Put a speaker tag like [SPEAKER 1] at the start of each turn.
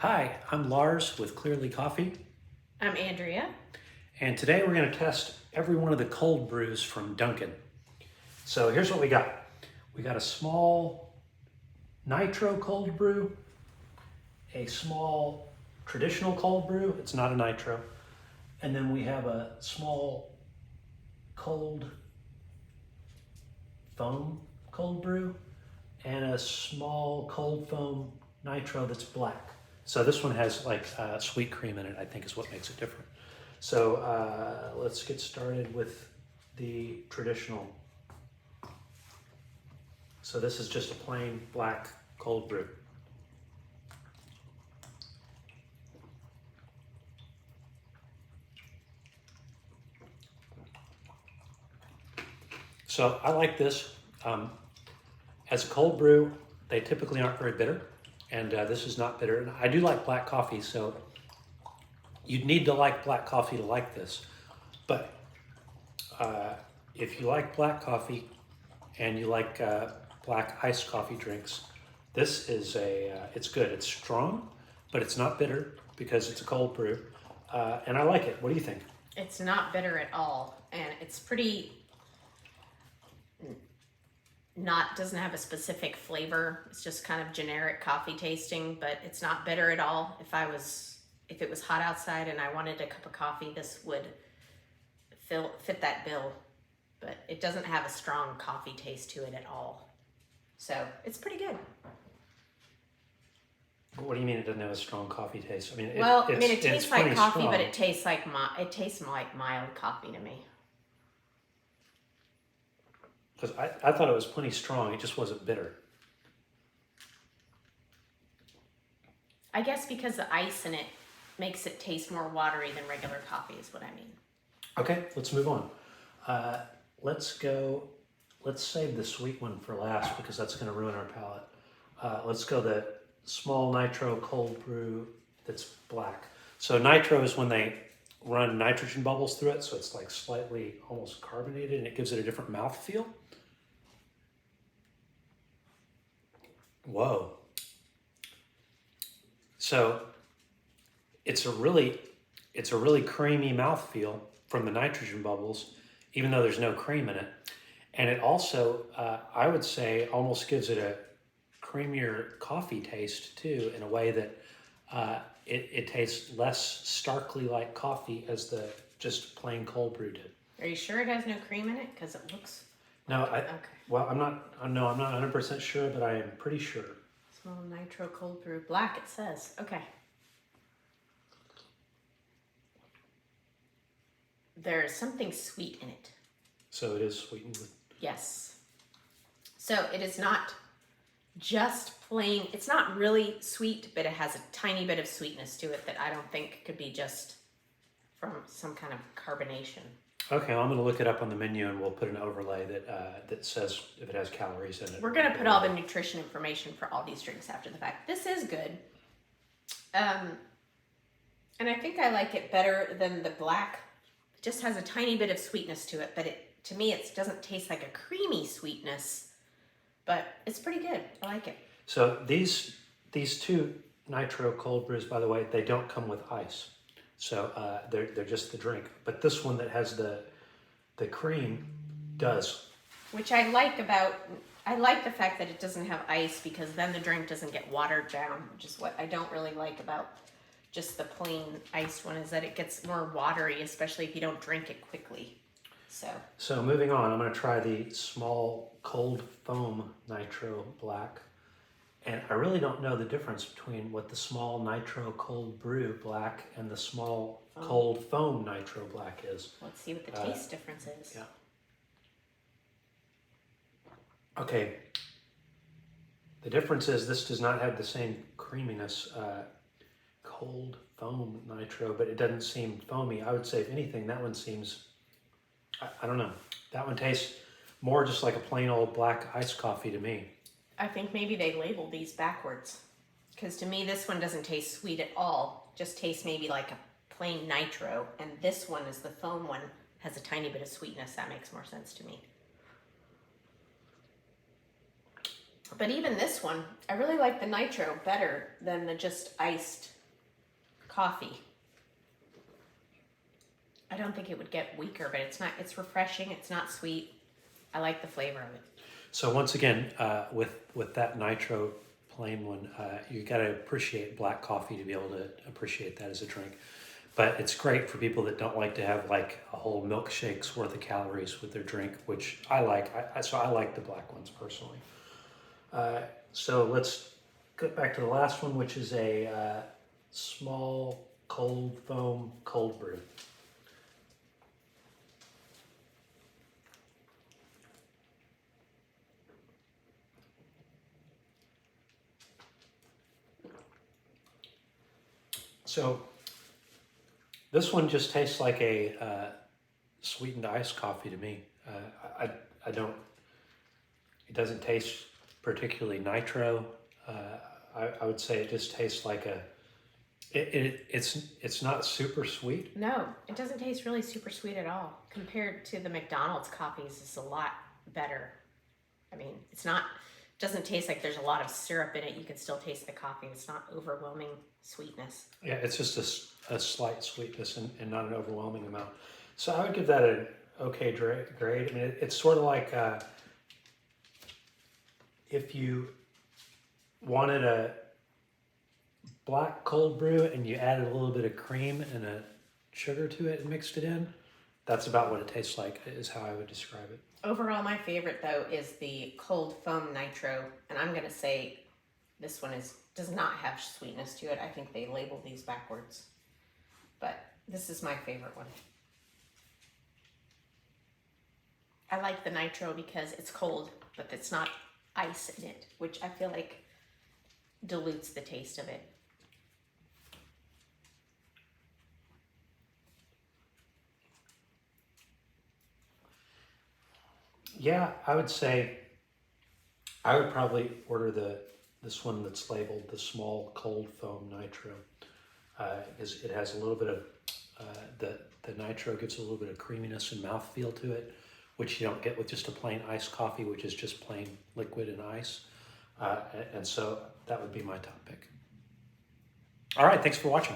[SPEAKER 1] Hi, I'm Lars with Clearly Coffee,
[SPEAKER 2] I'm Andrea.
[SPEAKER 1] and today we're going to test every one of the cold brews from Dunkin. So here's what we got. We got a small nitro cold brew, a small traditional cold brew, it's not a nitro, and then we have a small cold foam cold brew, and a small cold foam nitro that's black. So this one has like sweet cream in it, I think is what makes it different. So let's get started with the traditional. So this is just a plain black cold brew. So I like this. As a cold brew, they typically aren't very bitter, and this is not bitter. And I do like black coffee, so you'd need to like black coffee to like this. But if you like black coffee and you like black iced coffee drinks, this is it's good. It's strong, but it's not bitter because it's a cold brew. And I like it. What do you think?
[SPEAKER 2] It's not bitter at all, and it's pretty doesn't have a specific flavor. It's just kind of generic coffee tasting, but it's not bitter at all. If it was hot outside and I wanted a cup of coffee, this would fit that bill. But it doesn't have a strong coffee taste to it at all. So it's pretty good.
[SPEAKER 1] What do you mean it doesn't have a strong coffee taste? I mean,
[SPEAKER 2] it tastes like coffee,
[SPEAKER 1] strong.
[SPEAKER 2] but it tastes like mild coffee to me.
[SPEAKER 1] Because I thought it was plenty strong. It just wasn't bitter.
[SPEAKER 2] I guess because the ice in it makes it taste more watery than regular coffee is what I mean.
[SPEAKER 1] Okay, let's move on. Let's save the sweet one for last because that's going to ruin our palate. Let's go the small nitro cold brew that's black. So nitro is when they run nitrogen bubbles through it, so it's like slightly almost carbonated and it gives it a different mouthfeel. Whoa. So it's a really creamy mouthfeel from the nitrogen bubbles, even though there's no cream in it. And it also, I would say, almost gives it a creamier coffee taste too, in a way that it tastes less starkly like coffee as the just plain cold brew did.
[SPEAKER 2] Are you sure it has no cream in it? Because it looks...
[SPEAKER 1] No,
[SPEAKER 2] Okay.
[SPEAKER 1] Well, I'm not 100% sure, but I am pretty sure.
[SPEAKER 2] Small nitro cold brew. Black, it says. Okay. There's something sweet in it.
[SPEAKER 1] So it is sweetened with...
[SPEAKER 2] Yes. So it is not just plain, it's not really sweet, but it has a tiny bit of sweetness to it that I don't think could be just from some kind of carbonation.
[SPEAKER 1] Okay, well, I'm going to look it up on the menu and we'll put an overlay that says if it has calories in it.
[SPEAKER 2] We're going to put all the nutrition information for all these drinks after the fact. This is good. And I think I like it better than the black. It just has a tiny bit of sweetness to it, but to me it doesn't taste like a creamy sweetness, but it's pretty good. I like it.
[SPEAKER 1] So these two nitro cold brews, by the way, they don't come with ice. So they're just the drink. But this one that has the cream does.
[SPEAKER 2] Which I like the fact that it doesn't have ice, because then the drink doesn't get watered down, which is what I don't really like about just the plain iced one, is that it gets more watery, especially if you don't drink it quickly. So
[SPEAKER 1] moving on, I'm going to try the small cold foam nitro black. And I really don't know the difference between what the small nitro cold brew black and the small cold foam nitro black is.
[SPEAKER 2] Let's see what the taste difference is.
[SPEAKER 1] Yeah. Okay. The difference is this does not have the same creaminess, cold foam nitro, but it doesn't seem foamy. I would say, if anything, that one seems, I don't know. That one tastes more just like a plain old black iced coffee to me.
[SPEAKER 2] I think maybe they labeled these backwards, because to me this one doesn't taste sweet at all. Just tastes maybe like a plain nitro, and this one is the foam one, has a tiny bit of sweetness. That makes more sense to me. But even this one, I really like the nitro better than the just iced coffee. I don't think it would get weaker, but it's refreshing. It's not sweet. I like the flavor of it.
[SPEAKER 1] So once again, with that nitro plain one, you got to appreciate black coffee to be able to appreciate that as a drink. But it's great for people that don't like to have like a whole milkshake's worth of calories with their drink, which I like. So I like the black ones personally. So let's get back to the last one, which is a small cold foam cold brew. So this one just tastes like a sweetened iced coffee to me. I don't. It doesn't taste particularly nitro. I would say it just tastes like a. It's not super sweet.
[SPEAKER 2] No, it doesn't taste really super sweet at all. Compared to the McDonald's coffees, it's a lot better. I mean, doesn't taste like there's a lot of syrup in it. You can still taste the coffee. It's not overwhelming sweetness.
[SPEAKER 1] Yeah, it's just a slight sweetness and not an overwhelming amount. So I would give that an okay grade. I mean, it's sort of like if you wanted a black cold brew and you added a little bit of cream and a sugar to it and mixed it in, that's about what it tastes like, is how I would describe it.
[SPEAKER 2] Overall, my favorite though is the cold foam nitro, and I'm gonna say this one does not have sweetness to it. I think they labeled these backwards, but this is my favorite one. I like the nitro because it's cold, but it's not ice in it, which I feel like dilutes the taste of it.
[SPEAKER 1] Yeah, I would say I would probably order this one that's labeled the small cold foam nitro. Is it has a little bit of the nitro gives a little bit of creaminess and mouthfeel to it, which you don't get with just a plain iced coffee, which is just plain liquid and ice. And so that would be my top pick. All right, thanks for watching.